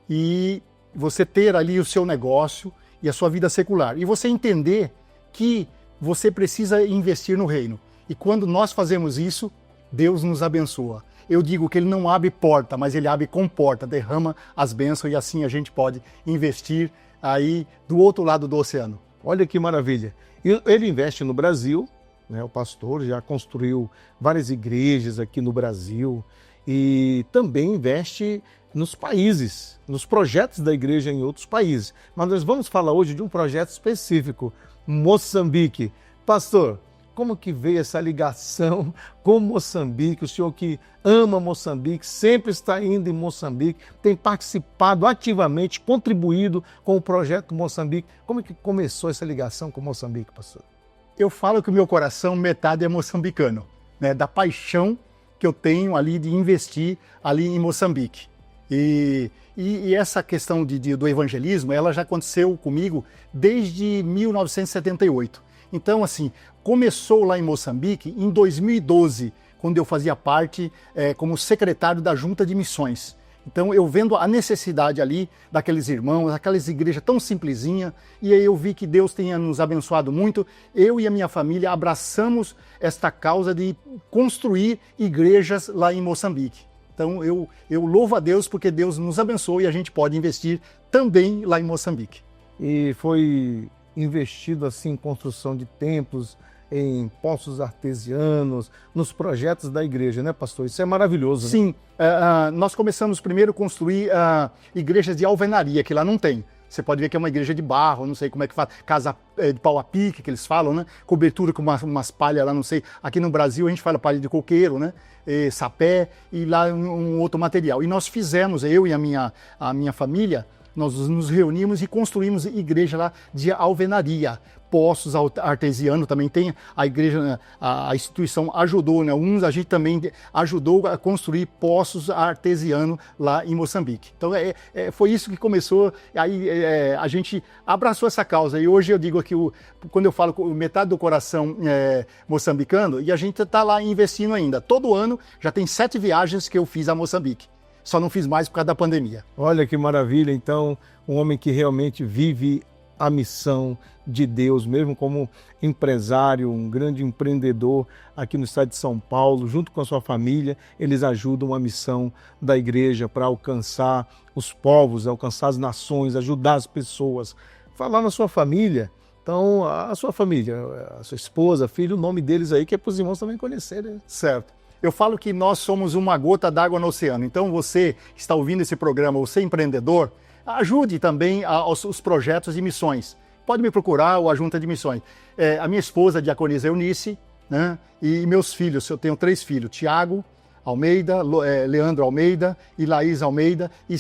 e você ter ali o seu negócio e a sua vida secular. E você entender que você precisa investir no reino. E quando nós fazemos isso, Deus nos abençoa. Eu digo que Ele não abre porta, mas Ele abre com porta, derrama as bênçãos e assim a gente pode investir aí do outro lado do oceano. Olha que maravilha. Ele investe no Brasil, né? O pastor já construiu várias igrejas aqui no Brasil e também investe nos países, nos projetos da igreja em outros países. Mas nós vamos falar hoje de um projeto específico, Moçambique. Pastor, como que veio essa ligação com Moçambique? O senhor que ama Moçambique, sempre está indo em Moçambique, tem participado ativamente, contribuído com o projeto Moçambique. Como que começou essa ligação com Moçambique, pastor? Eu falo que o meu coração metade é moçambicano, né? Da paixão que eu tenho ali de investir ali em Moçambique. E essa questão do evangelismo, ela já aconteceu comigo desde 1978. Então, assim, começou lá em Moçambique em 2012, quando eu fazia parte como secretário da Junta de Missões. Então, eu vendo a necessidade ali daqueles irmãos, aquelas igrejas tão simplesinha, e aí eu vi que Deus tenha nos abençoado muito. Eu e a minha família abraçamos esta causa de construir igrejas lá em Moçambique. Então, eu louvo a Deus porque Deus nos abençoou e a gente pode investir também lá em Moçambique. E foi investido assim em construção de templos, em poços artesianos, nos projetos da igreja, né, pastor? Isso é maravilhoso, né? Sim, nós começamos primeiro a construir igrejas de alvenaria, que lá não tem. Você pode ver que é uma igreja de barro, não sei como é que faz, casa de pau a pique, que eles falam, né? Cobertura com umas palhas lá, não sei. Aqui no Brasil a gente fala palha de coqueiro, né? Sapé e lá um outro material. E nós fizemos, eu e a minha família, nós nos reunimos e construímos igreja lá de alvenaria. Poços artesianos também tem, a igreja, a instituição ajudou, né? A gente também ajudou a construir poços artesianos lá em Moçambique. Então foi isso que começou, aí a gente abraçou essa causa e hoje eu digo que quando eu falo metade do coração moçambicano, e a gente está lá investindo ainda. Todo ano já tem 7 viagens que eu fiz a Moçambique. Só não fiz mais por causa da pandemia. Olha que maravilha, então, um homem que realmente vive a missão de Deus, mesmo como empresário, um grande empreendedor aqui no estado de São Paulo, junto com a sua família, eles ajudam a missão da igreja para alcançar os povos, alcançar as nações, ajudar as pessoas. Falar na sua família, então, a sua família, a sua esposa, filho, o nome deles aí, que é para os irmãos também conhecerem. Certo. Eu falo que nós somos uma gota d'água no oceano. Então, você que está ouvindo esse programa, você empreendedor, ajude também os projetos de missões. Pode me procurar ou a Junta de Missões. A minha esposa, a diaconisa Eunice, né? E meus filhos, eu tenho 3 filhos, Tiago, Almeida, Leandro Almeida e Laís Almeida e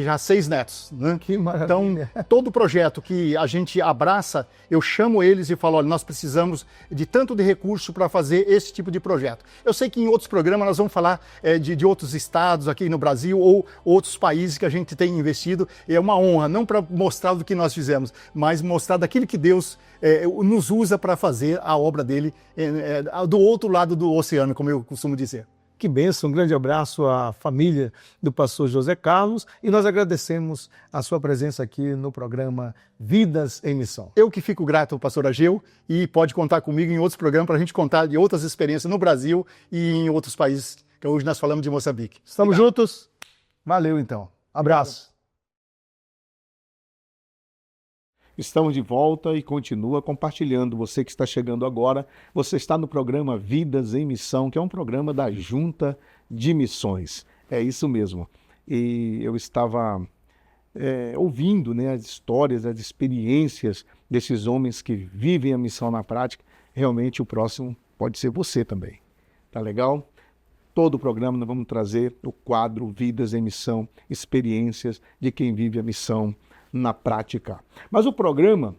já seis netos. Né? Que maravilha. Então, todo projeto que a gente abraça, eu chamo eles e falo, olha, nós precisamos de tanto de recurso para fazer esse tipo de projeto. Eu sei que em outros programas nós vamos falar de outros estados aqui no Brasil ou outros países que a gente tem investido. E é uma honra, não para mostrar do que nós fizemos, mas mostrar daquilo que Deus nos usa para fazer a obra dele do outro lado do oceano, como eu costumo dizer. Que bênção, um grande abraço à família do pastor José Carlos e nós agradecemos a sua presença aqui no programa Vidas em Missão. Eu que fico grato ao pastor Ageu e pode contar comigo em outros programas para a gente contar de outras experiências no Brasil e em outros países, que hoje nós falamos de Moçambique. Estamos juntos? Valeu então. Abraço. Estamos de volta e continua compartilhando. Você que está chegando agora, você está no programa Vidas em Missão, que é um programa da Junta de Missões. É isso mesmo. E eu estava ouvindo, né, as histórias, as experiências desses homens que vivem a missão na prática. Realmente o próximo pode ser você também. Tá legal? Todo o programa nós vamos trazer o quadro Vidas em Missão, experiências de quem vive a missão na prática. Mas o programa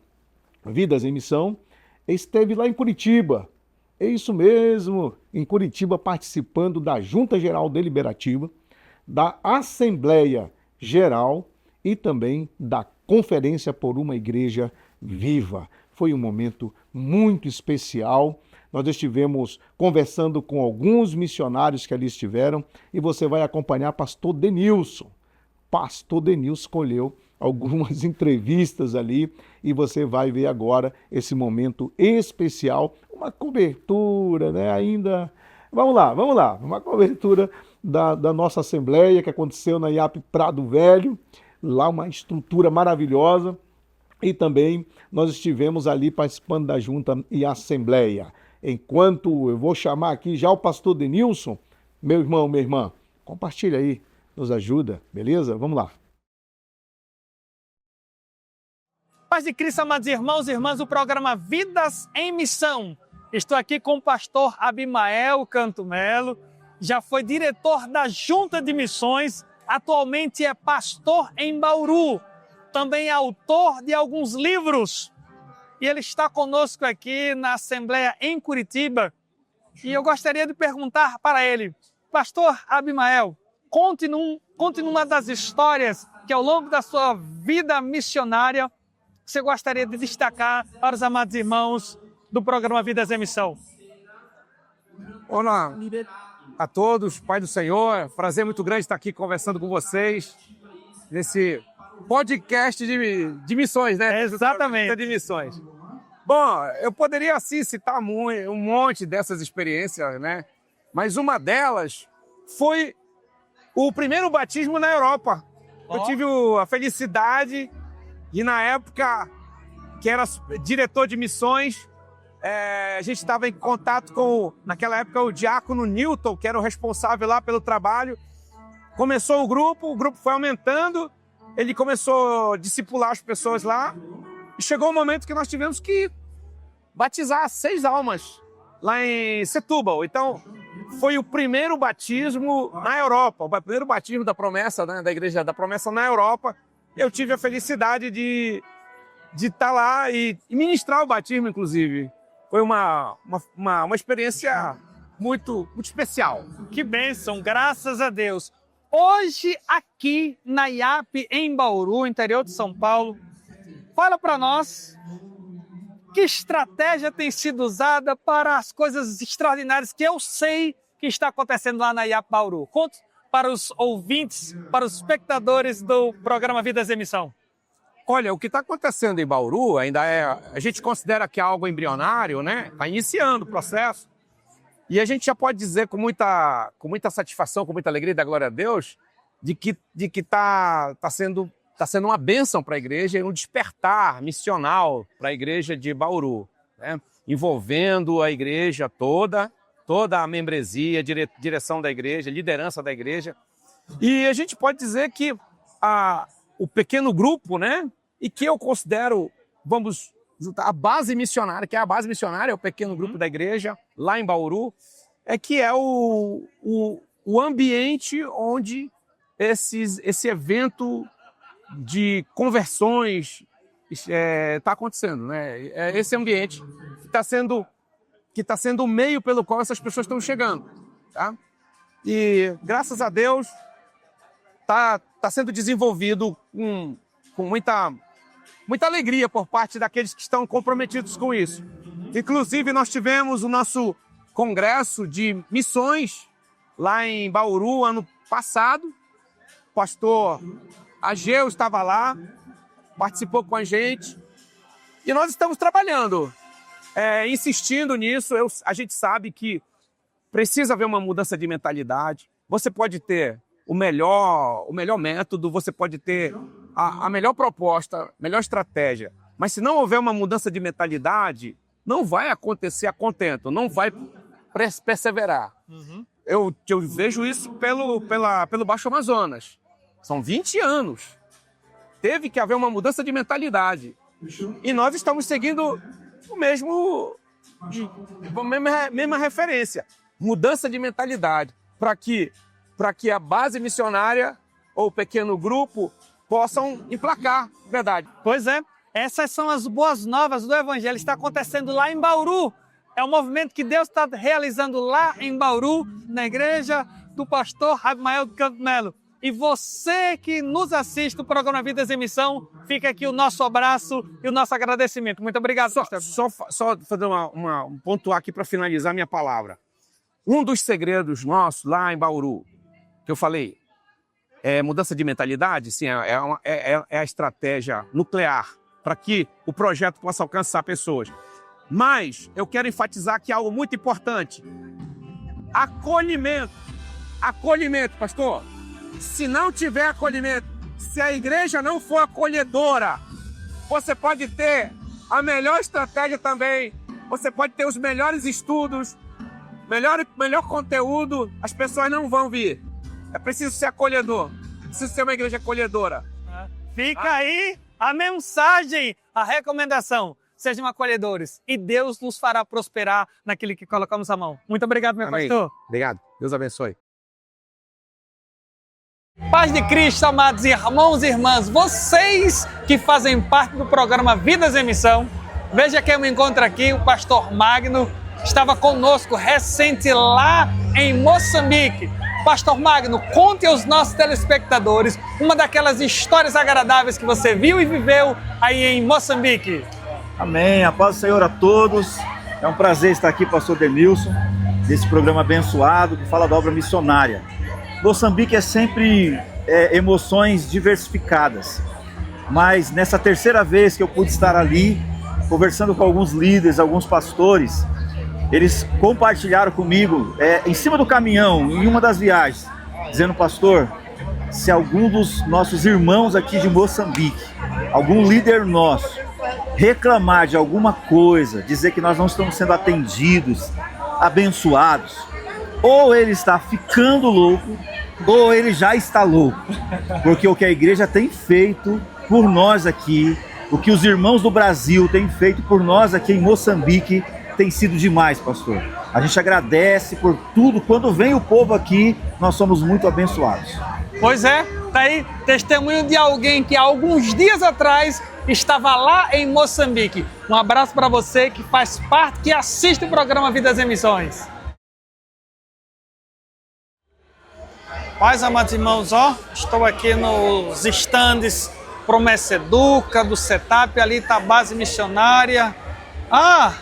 Vidas em Missão esteve lá em Curitiba. É isso mesmo, em Curitiba, participando da Junta Geral Deliberativa, da Assembleia Geral e também da Conferência por uma Igreja Viva. Foi um momento muito especial. Nós estivemos conversando com alguns missionários que ali estiveram e você vai acompanhar pastor Denilson. Pastor Denilson escolheu algumas entrevistas ali e você vai ver agora esse momento especial, uma cobertura, né? Ainda, vamos lá, uma cobertura da nossa Assembleia que aconteceu na IAP Prado Velho, lá uma estrutura maravilhosa e também nós estivemos ali participando da Junta e Assembleia. Enquanto eu vou chamar aqui já o pastor Denilson, meu irmão, minha irmã, compartilha aí, nos ajuda, beleza? Vamos lá. Paz de Cristo, amados irmãos e irmãs, do programa Vidas em Missão. Estou aqui com o pastor Abimael Canto Melo, já foi diretor da Junta de Missões, atualmente é pastor em Bauru, também é autor de alguns livros. E ele está conosco aqui na Assembleia em Curitiba. E eu gostaria de perguntar para ele, pastor Abimael, conte uma das histórias que ao longo da sua vida missionária você gostaria de destacar para os amados irmãos do programa Vidas em Missão. Olá a todos, Pai do Senhor, prazer muito grande estar aqui conversando com vocês nesse podcast de missões, né? Exatamente. De missões. Bom, eu poderia assim citar um monte dessas experiências, né? Mas uma delas foi o primeiro batismo na Europa. Eu tive a felicidade e na época que era diretor de missões, a gente estava em contato com, naquela época, o diácono Newton, que era o responsável lá pelo trabalho. Começou o grupo foi aumentando, ele começou a discipular as pessoas lá, e chegou o momento que nós tivemos que batizar 6 almas lá em Setúbal. Então, foi o primeiro batismo na Europa, o primeiro batismo da promessa, né, da Igreja da Promessa na Europa. Eu tive a felicidade de estar lá e ministrar o batismo, inclusive. Foi uma experiência muito especial. Que bênção, graças a Deus. Hoje, aqui na IAP, em Bauru, interior de São Paulo, fala para nós que estratégia tem sido usada para as coisas extraordinárias que eu sei que está acontecendo lá na IAP Bauru. Conte para os ouvintes, para os espectadores do programa Vidas em Missão. Olha, o que está acontecendo em Bauru ainda a gente considera que é algo embrionário, né? Está iniciando o processo. E a gente já pode dizer com muita satisfação, com muita alegria, da glória a Deus, de que tá sendo uma bênção para a igreja e um despertar missional para a igreja de Bauru, né? Envolvendo a igreja toda a membresia, direção da igreja, liderança da igreja. E a gente pode dizer que o pequeno grupo, né? E que eu considero, vamos juntar, a base missionária, que é a base missionária, é o pequeno grupo da igreja, lá em Bauru, que é o o ambiente onde esse evento de conversões está acontecendo, né? É esse ambiente que está sendo o meio pelo qual essas pessoas estão chegando, tá? E graças a Deus tá sendo desenvolvido com muita alegria por parte daqueles que estão comprometidos com isso. Inclusive, nós tivemos o nosso congresso de missões lá em Bauru ano passado. O pastor Ageu estava lá, participou com a gente. E nós estamos trabalhando, insistindo nisso. A gente sabe que precisa haver uma mudança de mentalidade. Você pode ter o melhor método, você pode ter a melhor proposta, melhor estratégia. Mas se não houver uma mudança de mentalidade, não vai acontecer a contento, não vai perseverar. Eu vejo isso pelo Baixo Amazonas. São 20 anos. Teve que haver uma mudança de mentalidade. E nós estamos seguindo a mesma referência. Mudança de mentalidade. Para que a base missionária ou o pequeno grupo possam emplacar, verdade. Pois é, essas são as boas novas do Evangelho. Está acontecendo lá em Bauru. É um movimento que Deus está realizando lá em Bauru, na igreja do pastor Rabimael do Canto Melo. E você que nos assiste no programa Vidas em Missão, fica aqui o nosso abraço e o nosso agradecimento. Muito obrigado, pastor. Só fazer um pontuar aqui para finalizar minha palavra. Um dos segredos nossos lá em Bauru, que eu falei, é mudança de mentalidade, sim, é a estratégia nuclear para que o projeto possa alcançar pessoas. Mas eu quero enfatizar aqui algo muito importante. Acolhimento. Acolhimento, pastor. Se não tiver acolhimento, se a igreja não for acolhedora, você pode ter a melhor estratégia também, você pode ter os melhores estudos, melhor conteúdo, as pessoas não vão vir. É preciso ser acolhedor, preciso ser uma igreja acolhedora. Fica aí a mensagem, a recomendação. Sejam acolhedores e Deus nos fará prosperar naquilo que colocamos a mão. Muito obrigado, meu Amém. pastor. Obrigado. Deus abençoe. Paz de Cristo, amados irmãos e irmãs, vocês que fazem parte do programa Vidas em Missão, veja quem me encontra aqui, o pastor Magno, estava conosco recente lá em Moçambique. Pastor Magno, conte aos nossos telespectadores uma daquelas histórias agradáveis que você viu e viveu aí em Moçambique. Amém, a paz do Senhor a todos. É um prazer estar aqui, pastor Denilson, desse programa abençoado que fala da obra missionária. Moçambique é sempre emoções diversificadas, mas nessa terceira vez que eu pude estar ali, conversando com alguns líderes, alguns pastores, eles compartilharam comigo, em cima do caminhão, em uma das viagens, dizendo: pastor, se algum dos nossos irmãos aqui de Moçambique, algum líder nosso, reclamar de alguma coisa, dizer que nós não estamos sendo atendidos, abençoados, ou ele está ficando louco, ou ele já está louco. Porque o que a igreja tem feito por nós aqui, o que os irmãos do Brasil têm feito por nós aqui em Moçambique, tem sido demais, pastor. A gente agradece por tudo. Quando vem o povo aqui, nós somos muito abençoados. Pois é, tá aí testemunho de alguém que há alguns dias atrás estava lá em Moçambique. Um abraço para você que faz parte, que assiste o programa Vidas em Missões. Paz, amados irmãos, estou aqui nos estandes Promessa Educa, do Setup, ali está a base missionária.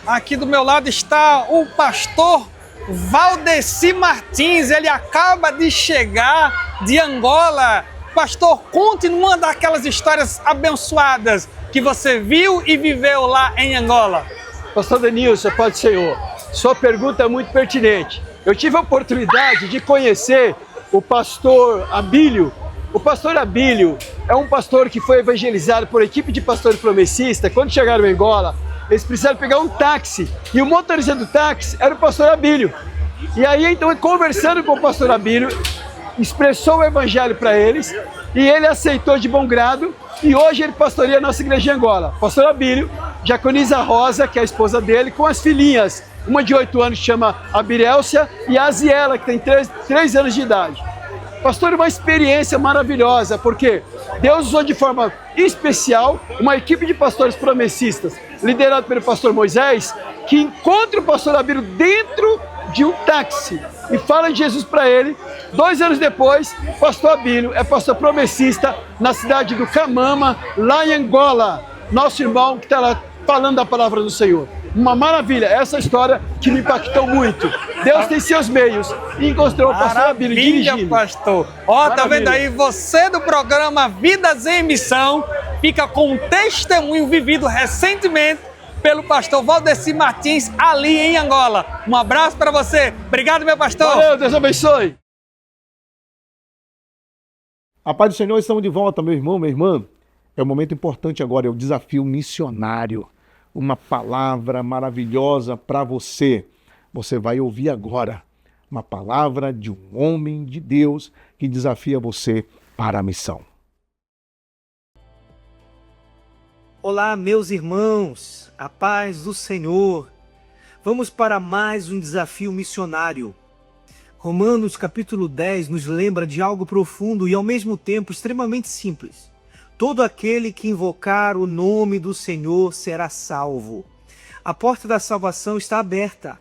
Aqui do meu lado está o pastor Valdeci Martins, ele acaba de chegar de Angola. Pastor, conte uma daquelas histórias abençoadas que você viu e viveu lá em Angola. Pastor Denilson, paz do Senhor, sua pergunta é muito pertinente. Eu tive a oportunidade de conhecer o pastor Abílio. O pastor Abílio é um pastor que foi evangelizado por equipe de pastores promessistas. Quando chegaram em Angola, eles precisaram pegar um táxi, e o motorista do táxi era o pastor Abílio. E aí, então, conversando com o pastor Abílio, expressou o evangelho para eles, e ele aceitou de bom grado, e hoje ele pastoreia a nossa igreja em Angola. Pastor Abílio, Diaconisa Rosa, que é a esposa dele, com as filhinhas, uma de 8 anos que chama Abirélcia e a Aziela, que tem 3 anos de idade. Pastor, uma experiência maravilhosa, porque Deus usou de forma especial uma equipe de pastores promessistas, liderado pelo pastor Moisés, que encontra o pastor Abílio dentro de um táxi e fala de Jesus para ele. 2 anos depois, o pastor Abílio é pastor promessista na cidade do Camama, lá em Angola. Nosso irmão que está lá falando da palavra do Senhor. Uma maravilha, essa história que me impactou muito. Deus tem seus meios e encontrou o pastor Abílio dirigindo. Pastor. Ó, tá vendo aí? Você do programa Vidas em Missão fica com um testemunho vivido recentemente pelo pastor Valdeci Martins ali em Angola. Um abraço para você. Obrigado, meu pastor. Valeu, Deus abençoe. A paz do Senhor, estamos de volta, meu irmão, minha irmã. É um momento importante agora, é o desafio missionário. Uma palavra maravilhosa para você. Você vai ouvir agora uma palavra de um homem de Deus que desafia você para a missão. Olá, meus irmãos, a paz do Senhor. Vamos para mais um desafio missionário. Romanos capítulo 10 nos lembra de algo profundo e ao mesmo tempo extremamente simples. Todo aquele que invocar o nome do Senhor será salvo. A porta da salvação está aberta.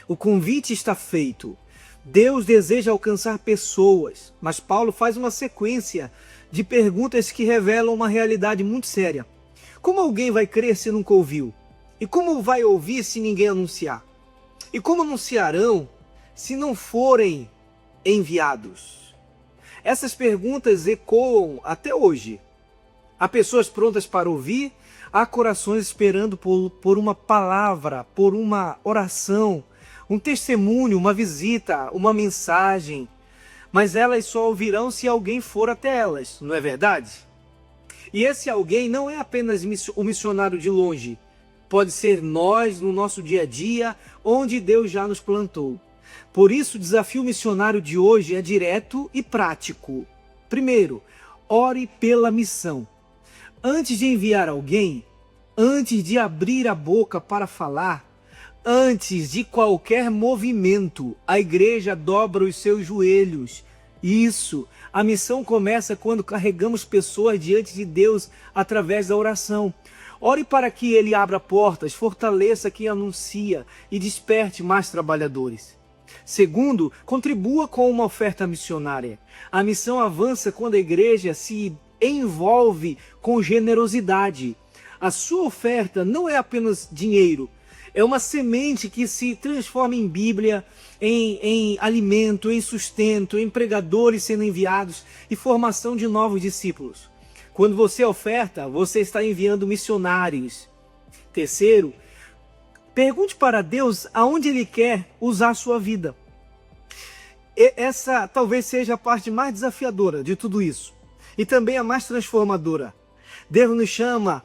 O convite está feito. Deus deseja alcançar pessoas, mas Paulo faz uma sequência de perguntas que revelam uma realidade muito séria. Como alguém vai crer se nunca ouviu? E como vai ouvir se ninguém anunciar? E como anunciarão se não forem enviados? Essas perguntas ecoam até hoje. Há pessoas prontas para ouvir, há corações esperando por uma palavra, por uma oração, um testemunho, uma visita, uma mensagem. Mas elas só ouvirão se alguém for até elas, não é verdade? E esse alguém não é apenas o missionário de longe. Pode ser nós no nosso dia a dia, onde Deus já nos plantou. Por isso, o desafio missionário de hoje é direto e prático. Primeiro, ore pela missão. Antes de enviar alguém, antes de abrir a boca para falar, antes de qualquer movimento, a igreja dobra os seus joelhos. Isso, a missão começa quando carregamos pessoas diante de Deus através da oração. Ore para que Ele abra portas, fortaleça quem anuncia e desperte mais trabalhadores. Segundo, contribua com uma oferta missionária. A missão avança quando a igreja se envolve com generosidade. A sua oferta não é apenas dinheiro, é uma semente que se transforma em Bíblia, em alimento, em sustento, em pregadores sendo enviados e formação de novos discípulos. Quando você oferta, você está enviando missionários. Terceiro, pergunte para Deus aonde Ele quer usar a sua vida. Essa talvez seja a parte mais desafiadora de tudo isso. E também a mais transformadora. Deus nos chama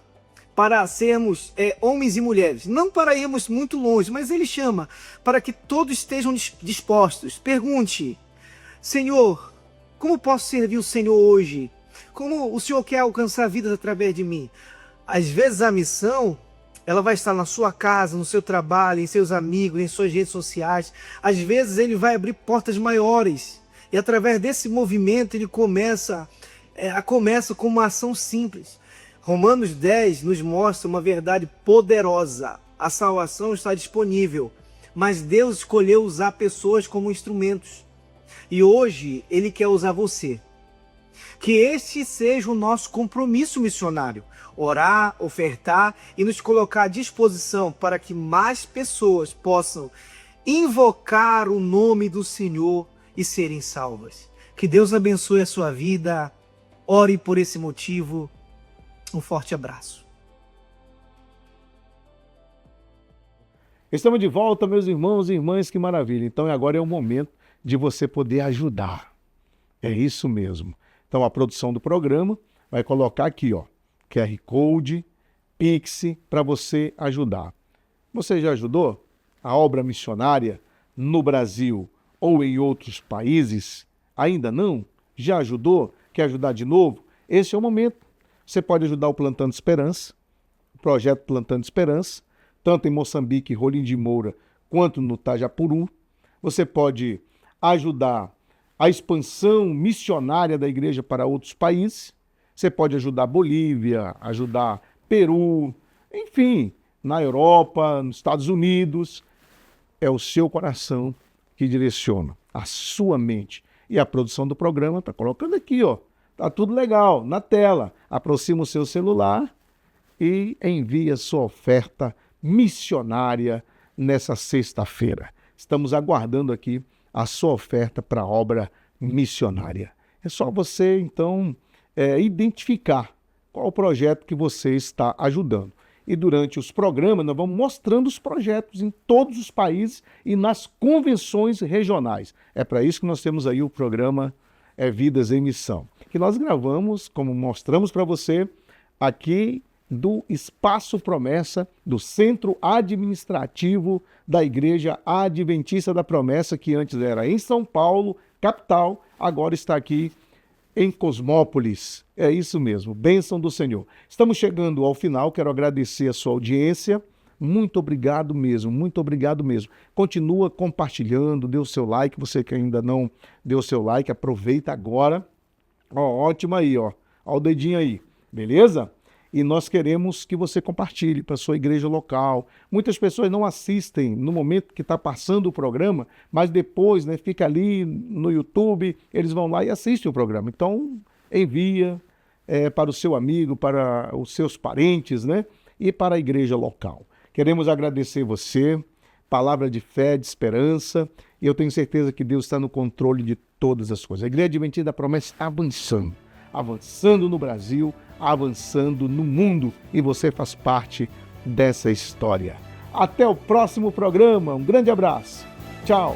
para sermos homens e mulheres. Não para irmos muito longe, mas Ele chama para que todos estejam dispostos. Pergunte, Senhor, como posso servir o Senhor hoje? Como o Senhor quer alcançar vidas através de mim? Às vezes a missão, ela vai estar na sua casa, no seu trabalho, em seus amigos, em suas redes sociais. Às vezes Ele vai abrir portas maiores. E através desse movimento Ele começa com uma ação simples. Romanos 10 nos mostra uma verdade poderosa. A salvação está disponível, mas Deus escolheu usar pessoas como instrumentos. E hoje Ele quer usar você. Que este seja o nosso compromisso missionário. Orar, ofertar e nos colocar à disposição para que mais pessoas possam invocar o nome do Senhor e serem salvas. Que Deus abençoe a sua vida. Ore por esse motivo. Um forte abraço. Estamos de volta, meus irmãos e irmãs, que maravilha. Então agora é o momento de você poder ajudar. É isso mesmo. Então a produção do programa vai colocar aqui, ó, QR Code, Pix, para você ajudar. Você já ajudou a obra missionária no Brasil ou em outros países? Ainda não? Já ajudou? Quer ajudar de novo? Esse é o momento. Você pode ajudar o Plantando Esperança, o projeto Plantando Esperança, tanto em Moçambique, Rolim de Moura, quanto no Tajapuru. Você pode ajudar a expansão missionária da igreja para outros países. Você pode ajudar a Bolívia, ajudar Peru, enfim, na Europa, nos Estados Unidos. É o seu coração que direciona, a sua mente. E a produção do programa está colocando aqui, ó. Tá tudo legal, na tela. Aproxima o seu celular e envia sua oferta missionária nessa sexta-feira. Estamos aguardando aqui a sua oferta para a obra missionária. É só você, então, identificar qual o projeto que você está ajudando. E durante os programas nós vamos mostrando os projetos em todos os países e nas convenções regionais. É para isso que nós temos aí o programa Vidas em Missão, que nós gravamos, como mostramos para você, aqui do Espaço Promessa, do Centro Administrativo da Igreja Adventista da Promessa, que antes era em São Paulo, capital, agora está aqui em Cosmópolis. É isso mesmo, bênção do Senhor. Estamos chegando ao final, quero agradecer a sua audiência. Muito obrigado mesmo, muito obrigado mesmo. Continua compartilhando, dê o seu like, você que ainda não deu o seu like, aproveita agora. Ó, ótimo aí, ó o dedinho aí, beleza? E nós queremos que você compartilhe para a sua igreja local. Muitas pessoas não assistem no momento que está passando o programa, mas depois, né, fica ali no YouTube, eles vão lá e assistem o programa. Então, envia para o seu amigo, para os seus parentes, né, e para a igreja local. Queremos agradecer você, palavra de fé, de esperança, e eu tenho certeza que Deus está no controle de todas as coisas. A Igreja Adventista da Promessa está avançando no Brasil, avançando no mundo, e você faz parte dessa história. Até o próximo programa, um grande abraço, tchau!